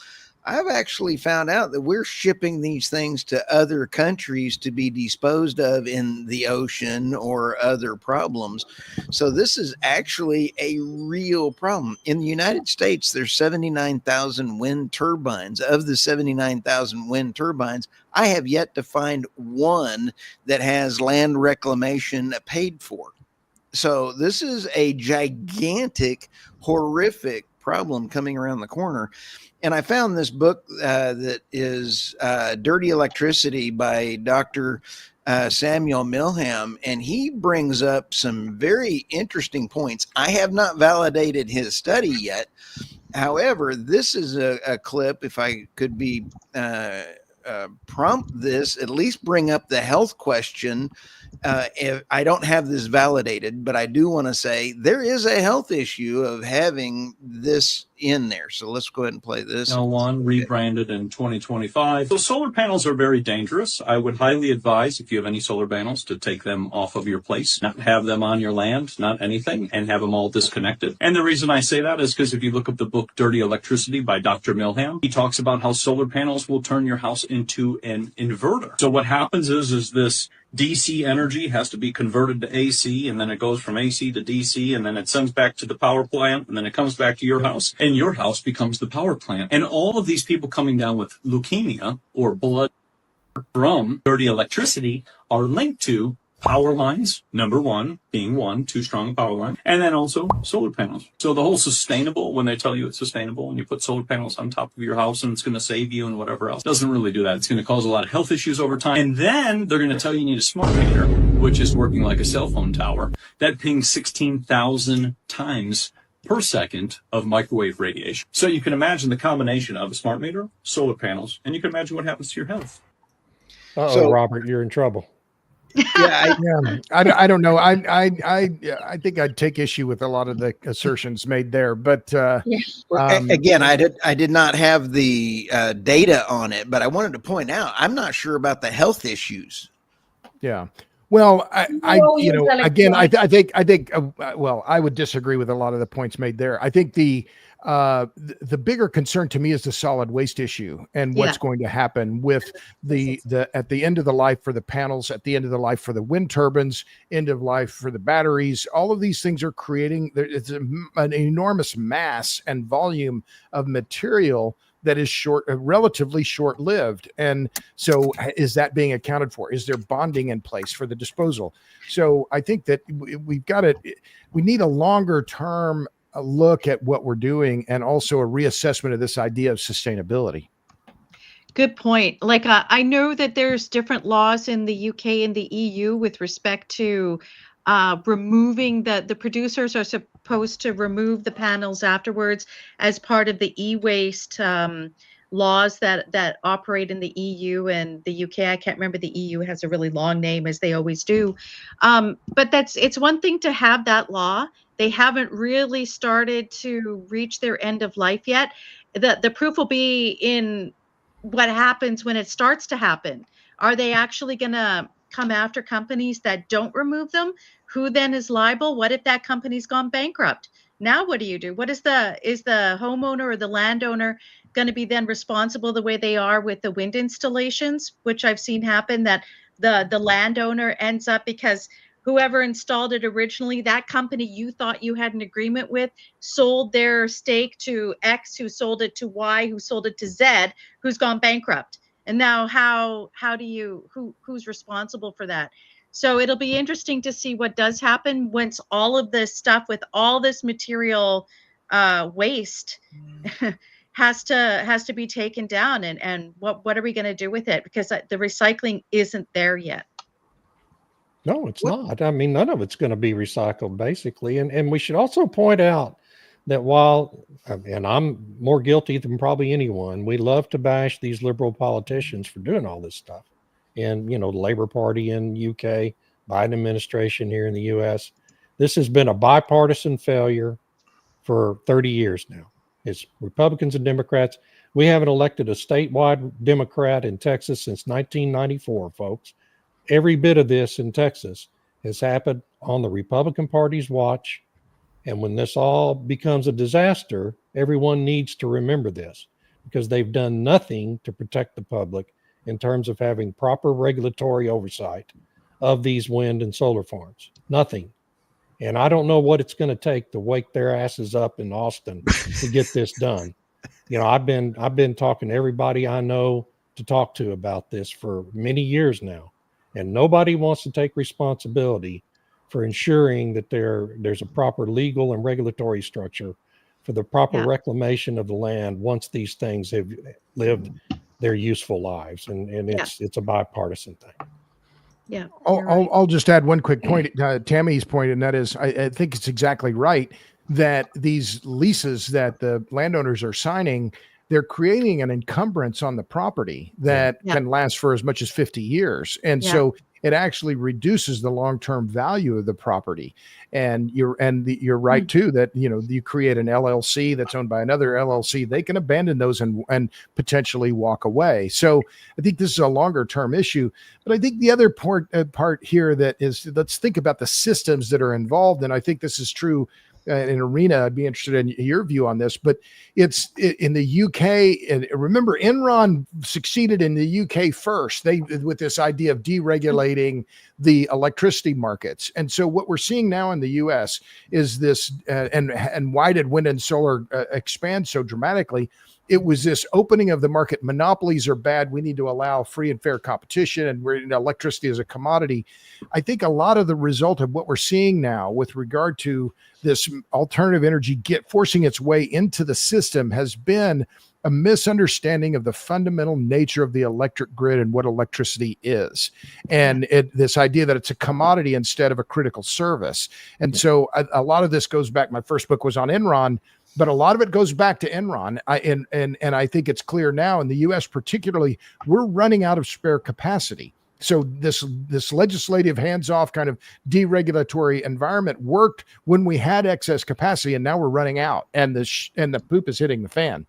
I've actually found out that we're shipping these things to other countries to be disposed of in the ocean or other problems. So this is actually a real problem. In the United States, there's 79,000 wind turbines. Of the 79,000 wind turbines, I have yet to find one that has land reclamation paid for. So this is a gigantic, horrific problem coming around the corner. And I found this book that is Dirty Electricity by Dr. Samuel Milham, and he brings up some very interesting points. I have not validated his study yet. However, this is a clip, if I could be prompt this, at least bring up the health question. If I don't have this validated, but I do want to say there is a health issue of having this in there. So let's go ahead and play this. L1 rebranded in 2025. So solar panels are very dangerous. I would highly advise, if you have any solar panels, to take them off of your place, not have them on your land, not anything, and have them all disconnected. And the reason I say that is because if you look up the book Dirty Electricity by Dr. Milham, he talks about how solar panels will turn your house into an inverter. So what happens is this DC energy has to be converted to AC, and then it goes from AC to DC, and then it sends back to the power plant, and then it comes back to your house, and your house becomes the power plant. And all of these people coming down with leukemia or blood from dirty electricity are linked to power lines, number one, being too strong power line, and then also solar panels. So the whole sustainable, when they tell you it's sustainable and you put solar panels on top of your house and it's going to save you and whatever else, doesn't really do that. It's going to cause a lot of health issues over time. And then they're going to tell you need a smart meter, which is working like a cell phone tower, that pings 16,000 times per second of microwave radiation. So you can imagine the combination of a smart meter, solar panels, and you can imagine what happens to your health. So, Robert, you're in trouble. I don't know. I think I'd take issue with a lot of the assertions made there, but again, I did not have the data on it, but I wanted to point out I'm not sure about the health issues. Yeah. Well, I think well, I would disagree with a lot of the points made there. I think the bigger concern to me is the solid waste issue and what's going to happen with the at the end of the life for the panels, at the end of the life for the wind turbines, end of life for the batteries. All of these things are creating an enormous mass and volume of material that is relatively short-lived. And so is that being accounted for? Is there bonding in place for the disposal? So I think that we need a longer term look at what we're doing and also a reassessment of this idea of sustainability. Good point. Like I know that there's different laws in the UK and the EU with respect to removing the producers are supposed to remove the panels afterwards as part of the e-waste laws that operate in the EU and the UK. I can't remember, the EU has a really long name, as they always do. But it's one thing to have that law. They haven't really started to reach their end of life yet. The proof will be in what happens when it starts to happen. Are they actually going to come after companies that don't remove them? Who then is liable? What if that company's gone bankrupt? Now what do you do? Is the homeowner or the landowner going to be then responsible the way they are with the wind installations, which I've seen happen, that the landowner ends up, because whoever installed it originally, that company you thought you had an agreement with, sold their stake to X, who sold it to Y, who sold it to Z, who's gone bankrupt. And now who's responsible for that? So it'll be interesting to see what does happen once all of this stuff with all this material waste has to be taken down, and what are we going to do with it? Because the recycling isn't there yet. No, it's not. I mean, none of it's going to be recycled, basically. And we should also point out that and I'm more guilty than probably anyone, we love to bash these liberal politicians for doing all this stuff. And, the Labor Party in UK, Biden administration here in the US, this has been a bipartisan failure for 30 years now. It's Republicans and Democrats. We haven't elected a statewide Democrat in Texas since 1994, folks. Every bit of this in Texas has happened on the Republican Party's watch. And when this all becomes a disaster, everyone needs to remember this. because they've done nothing to protect the public in terms of having proper regulatory oversight of these wind and solar farms. Nothing. And I don't know what it's going to take to wake their asses up in Austin to get this done. You know, I've been talking to everybody I know to talk to about this for many years now, and nobody wants to take responsibility for ensuring that there's a proper legal and regulatory structure for the proper reclamation of the land once these things have lived their useful lives. And it's a bipartisan thing. Yeah. I'll just add one quick point, Tammy's point, and that is, I think it's exactly right that these leases that the landowners are signing, they're creating an encumbrance on the property that can last for as much as 50 years. And so it actually reduces the long-term value of the property. And you're right too, that, you know, you create an LLC that's owned by another LLC, they can abandon those and potentially walk away. So I think this is a longer term issue, but I think the other part here that is, let's think about the systems that are involved. And I think this is true in Irina. I'd be interested in your view on this, but it's in the UK. And remember, Enron succeeded in the UK first. They with this idea of deregulating the electricity markets. And so what we're seeing now in the US is this, and why did wind and solar expand so dramatically? It was this opening of the market. Monopolies are bad. We need to allow free and fair competition, and we're in electricity as a commodity. I think a lot of the result of what we're seeing now with regard to this alternative energy forcing its way into the system has been a misunderstanding of the fundamental nature of the electric grid and what electricity is. And this idea that it's a commodity instead of a critical service. And so a lot of this goes back. My first book was on Enron, but a lot of it goes back to Enron. And I think it's clear now in the US particularly, we're running out of spare capacity. So this legislative hands-off kind of deregulatory environment worked when we had excess capacity, and now we're running out, and the poop is hitting the fan.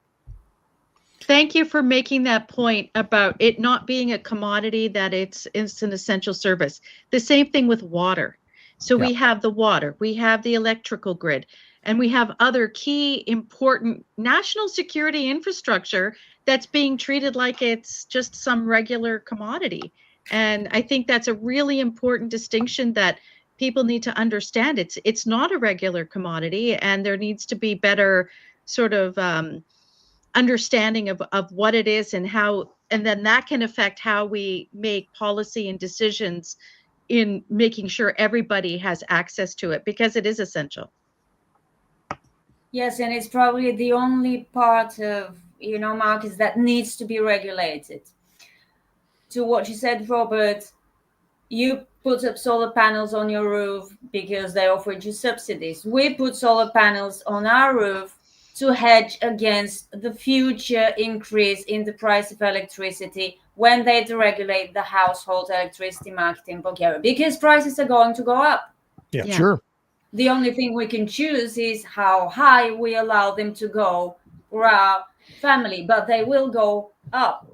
Thank you for making that point about it not being a commodity, that it's an essential service. The same thing with water. So we have the water, we have the electrical grid, and we have other key important national security infrastructure that's being treated like it's just some regular commodity. And I think that's a really important distinction that people need to understand. It's not a regular commodity, and there needs to be better sort of understanding of what it is and how, and then that can affect how we make policy and decisions in making sure everybody has access to it, because it is essential. Yes, and it's probably the only part of, markets that needs to be regulated. To what you said, Robert, you put up solar panels on your roof because they offered you subsidies. We put solar panels on our roof to hedge against the future increase in the price of electricity when they deregulate the household electricity market in Bulgaria, because prices are going to go up. Yeah, sure. The only thing we can choose is how high we allow them to go for our family, but they will go up.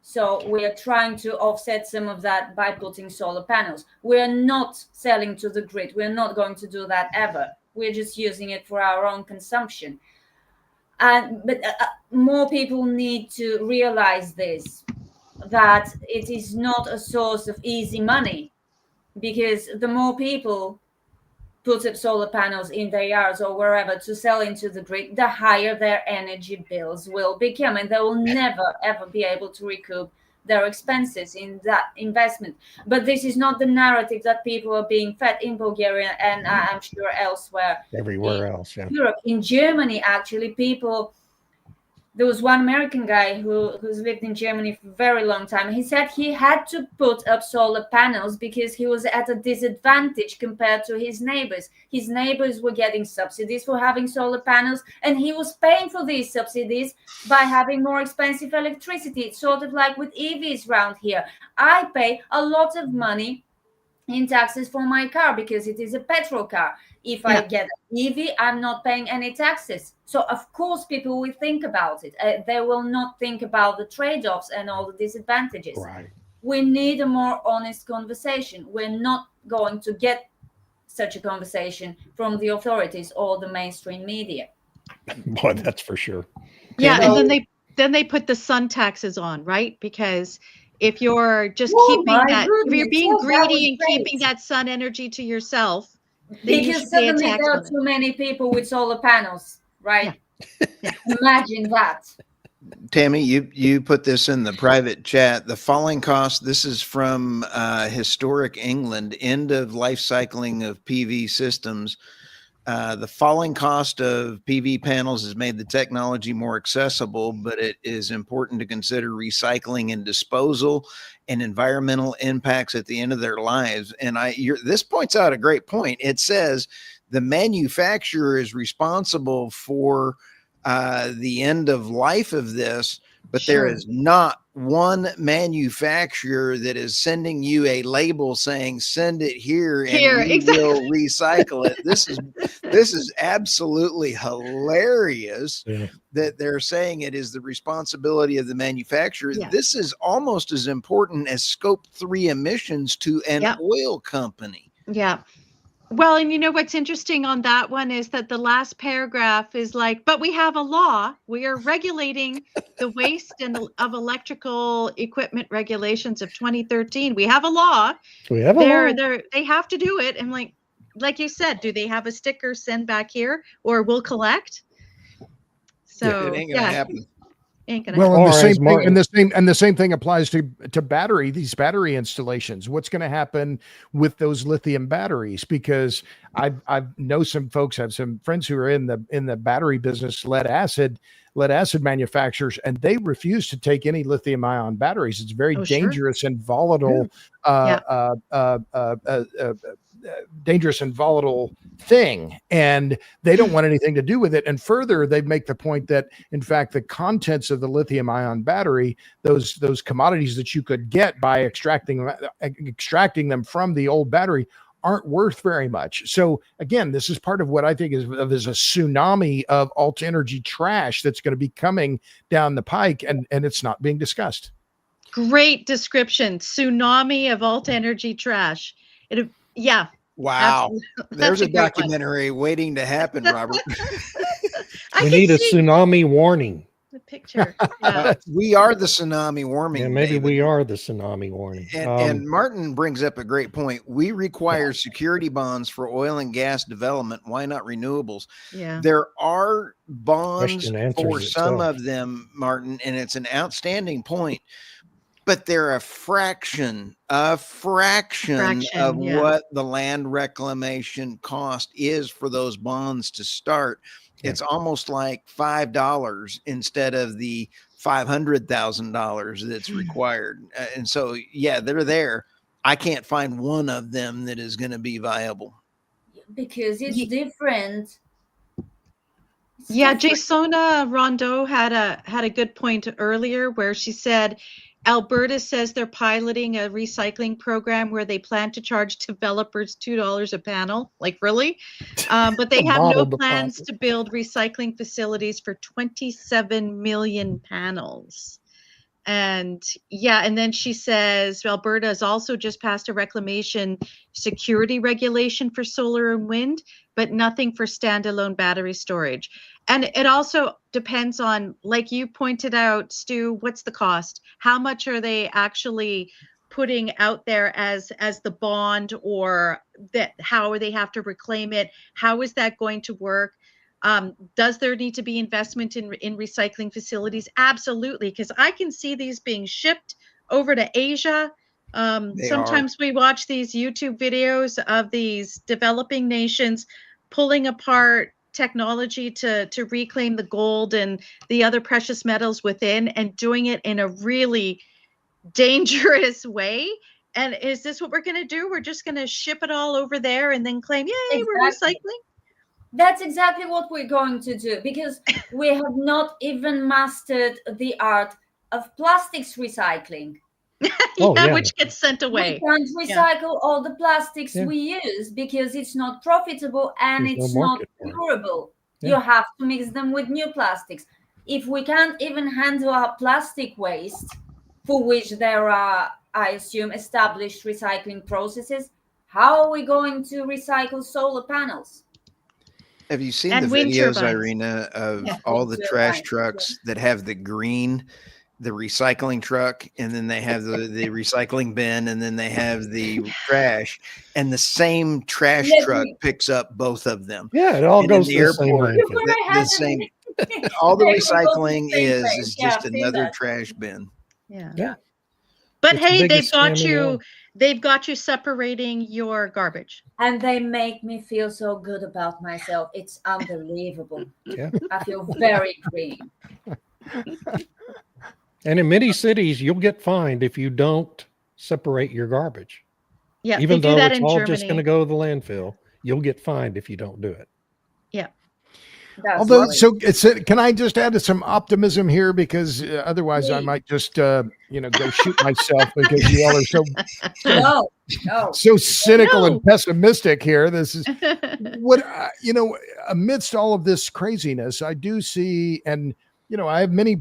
So we are trying to offset some of that by putting solar panels. We're not selling to the grid. We're not going to do that ever. We're just using it for our own consumption. But more people need to realize this, that it is not a source of easy money, because the more people put up solar panels in their yards or wherever to sell into the grid, the higher their energy bills will become, and they will never, ever be able to recoup their expenses in that investment. But this is not the narrative that people are being fed in Bulgaria, and I'm sure elsewhere. Everywhere else, yeah. Europe. In Germany, actually, there was one American guy who's lived in Germany for a very long time. He said he had to put up solar panels because he was at a disadvantage compared to his neighbors. His neighbors were getting subsidies for having solar panels, and he was paying for these subsidies by having more expensive electricity. It's sort of like with EVs around here. I pay a lot of money in taxes for my car because it is a petrol car. If I get an EV, I'm not paying any taxes. So of course people will think about it. They will not think about the trade-offs and all the disadvantages. Right. We need a more honest conversation. We're not going to get such a conversation from the authorities or the mainstream media. Boy, that's for sure. Yeah, and then then they put the sun taxes on, right? Because if you're just Oh keeping my that, if you're goodness, being oh, that was greedy and great. keeping that sun energy to yourself, then you Because should pay a suddenly tax there are on it. too many people with solar panels, right? Yeah. Imagine that. Tammy, you put this in the private chat. The falling cost. This is from Historic England. End of life cycling of PV systems. The falling cost of PV panels has made the technology more accessible, but it is important to consider recycling and disposal and environmental impacts at the end of their lives. And this points out a great point. It says the manufacturer is responsible for the end of life of this, but there is not one manufacturer that is sending you a label saying send it here and we will recycle it. This is absolutely hilarious that they're saying it is the responsibility of the manufacturer. Yeah. This is almost as important as scope 3 emissions to an oil company. Yeah. Well, and you know what's interesting on that one is that the last paragraph is like, but we have a law. We are regulating the waste of electrical equipment regulations of 2013. We have a law. We have a law. They have to do it. And like you said, do they have a sticker send back here or we'll collect? So it ain't gonna happen. Well, and the same thing applies to these battery installations. What's going to happen with those lithium batteries? Because I know some folks, have some friends who are in the battery business, lead acid manufacturers, and they refuse to take any lithium ion batteries. It's very dangerous and volatile. Dangerous and volatile thing, and they don't want anything to do with it. And further, they make the point that in fact the contents of the lithium ion battery, those commodities that you could get by extracting them from the old battery, aren't worth very much. So again, this is part of what I think is a tsunami of alt energy trash that's going to be coming down the pike, and it's not being discussed. Great description. Tsunami of alt energy trash. Wow. There's a documentary waiting to happen, Robert. We need a tsunami warning. The picture. We are the tsunami warning. Yeah, maybe we are the tsunami warning. And Martin brings up a great point. We require security bonds for oil and gas development. Why not renewables? Yeah. There are bonds for some of them, Martin, and it's an outstanding point. But they're a fraction of what the land reclamation cost is for those bonds to start. Yeah. It's almost like $5 instead of the $500,000 that's required. And so, they're there. I can't find one of them that is going to be viable. Because it's different. Jasona Rondeau had a good point earlier where she said, Alberta says they're piloting a recycling program where they plan to charge developers $2 a panel. Like, really? But they have no plans to build recycling facilities for 27 million panels. And then she says Alberta has also just passed a reclamation security regulation for solar and wind, but nothing for standalone battery storage. And it also depends on, like you pointed out, Stu, what's the cost? How much are they actually putting out there as the bond, or that how they have to reclaim it? How is that going to work? Does there need to be investment in recycling facilities? Absolutely, because I can see these being shipped over to Asia. Sometimes we watch these YouTube videos of these developing nations pulling apart technology to reclaim the gold and the other precious metals within, and doing it in a really dangerous way. And is this what we're going to do? We're just going to ship it all over there and then claim, yay, we're recycling? That's exactly what we're going to do, because we have not even mastered the art of plastics recycling. Which gets sent away. We can't recycle all the plastics we use because it's not profitable and it's not durable. You have to mix them with new plastics. If we can't even handle our plastic waste, for which there are, I assume, established recycling processes, how are we going to recycle solar panels? Have you seen And the wind videos, turbines. Irina, of Yeah, all wind the trash turbines, trucks that have the green, the recycling truck, and then they have the recycling bin, and then they have the trash, and the same trash Let truck me- picks up both of them. Yeah, it all And in goes the to the same airport, landfill. Before I the had same, them- all the they all go to recycling same is place. Yeah, just I've seen another that. trash bin. Yeah. Yeah. But It's the hey, they've biggest got scam in the you. world. They've got you separating your garbage. And they make me feel so good about myself. It's unbelievable. Yeah. I feel very green. And in many cities, you'll get fined if you don't separate your garbage. Yeah, Even they do though that it's in all Germany. just going to go to the landfill, you'll get fined if you don't do it. Yeah. That's Although, great. so can I just add some optimism here, because otherwise I Please. might just go shoot myself, because you all are No. so cynical No. and pessimistic here. This is what amidst all of this craziness, I do see, and I have many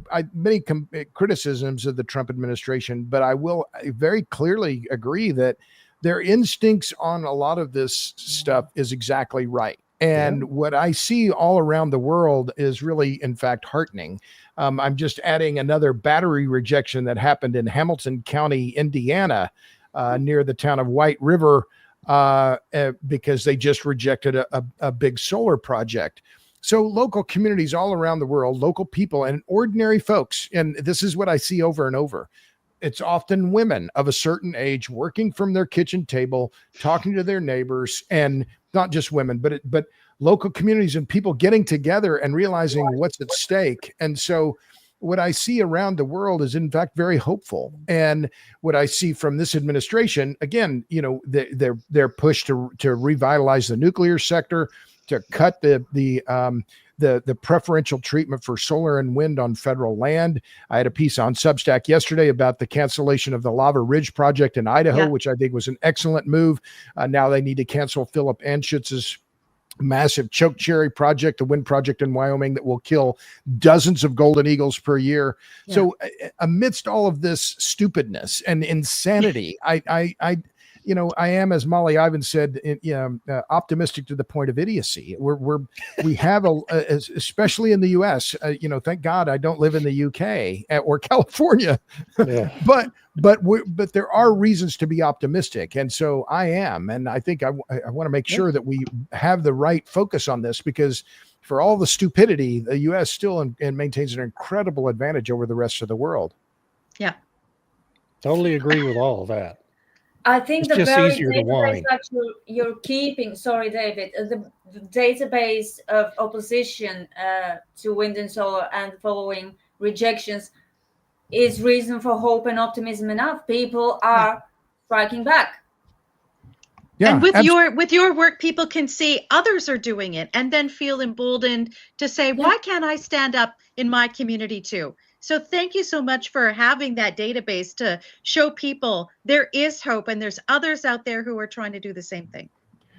criticisms of the Trump administration, but I will very clearly agree that their instincts on a lot of this stuff is exactly right. And what I see all around the world is really, in fact, heartening. I'm just adding another battery rejection that happened in Hamilton County, Indiana, near the town of White River, because they just rejected a big solar project. So local communities all around the world, local people and ordinary folks, and this is what I see over and over. It's often women of a certain age working from their kitchen table, talking to their neighbors, and not just women, but local communities and people getting together and realizing what's at stake. And so what I see around the world is, in fact, very hopeful. And what I see from this administration, again, their push to revitalize the nuclear sector, to cut the preferential treatment for solar and wind on federal land. I had a piece on Substack yesterday about the cancellation of the Lava Ridge project in Idaho, which I think was an excellent move. Now they need to cancel Philip Anschitz's massive chokecherry project, a wind project in Wyoming that will kill dozens of golden eagles per year. Yeah. So amidst all of this stupidness and insanity, I am, as Molly Ivan said, optimistic to the point of idiocy. We have especially in the U.S. Thank God I don't live in the U.K. or California, but there are reasons to be optimistic, and so I am, and I think I want to make sure that we have the right focus on this, because for all the stupidity, the U.S. still and maintains an incredible advantage over the rest of the world. Yeah, totally agree with all of that. I think it's the very database that you're keeping, sorry, David, the database of opposition to wind and solar and following rejections is reason for hope and optimism enough. People are striking back. Yeah, and with your work, people can see others are doing it and then feel emboldened to say, why can't I stand up in my community too? So thank you so much for having that database to show people there is hope and there's others out there who are trying to do the same thing.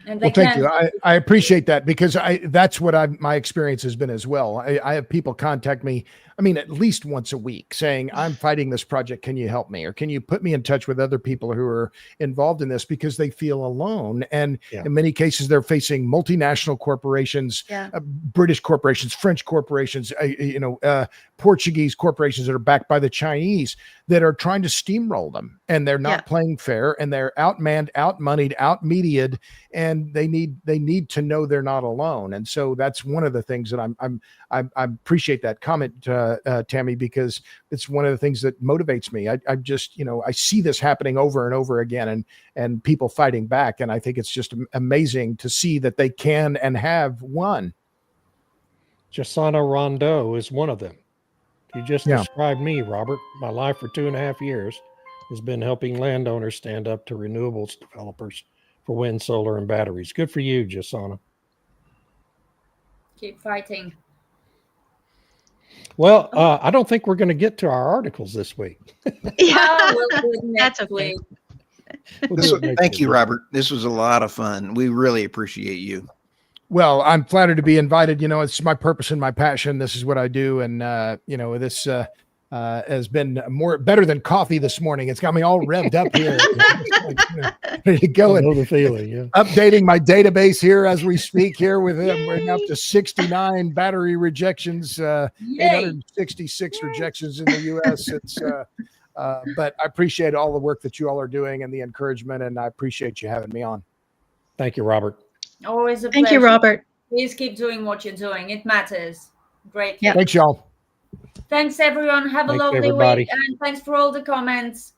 Well, thank you. I appreciate that, because that's what my experience has been as well. I have people contact me, at least once a week, saying, I'm fighting this project. Can you help me? Or can you put me in touch with other people who are involved in this, because they feel alone. And in many cases, they're facing multinational corporations, British corporations, French corporations, Portuguese corporations that are backed by the Chinese, that are trying to steamroll them, and they're not playing fair, and they're outmanned, outmoneyed, outmediated, and they need to know they're not alone. And so that's one of the things that I appreciate that comment, Tammy, because it's one of the things that motivates me. I just, I see this happening over and over again, and people fighting back. And I think it's just amazing to see that they can and have won. Jasana Rondeau is one of them. You just described me, Robert. My life for 2.5 years has been helping landowners stand up to renewables developers for wind, solar, and batteries. Good for you, Jasana. Keep fighting. Well, I don't think we're going to get to our articles this week. That's okay. Thank you, Robert. This was a lot of fun. We really appreciate you. Well, I'm flattered to be invited. It's my purpose and my passion. This is what I do. And, has been better than coffee this morning. It's got me all revved up here. Ready to go. I And know the feeling. Yeah. updating my database here as we speak here with him. We're up to 69 battery rejections, 866 rejections in the U.S. It's but I appreciate all the work that you all are doing and the encouragement, and I appreciate you having me on. Thank you, Robert. Always a pleasure. Thank you, Robert. Please keep doing what you're doing. It matters. Great. Yeah. Thanks, y'all. Thanks, everyone. Have a Thanks, lovely everybody. week. And thanks for all the comments.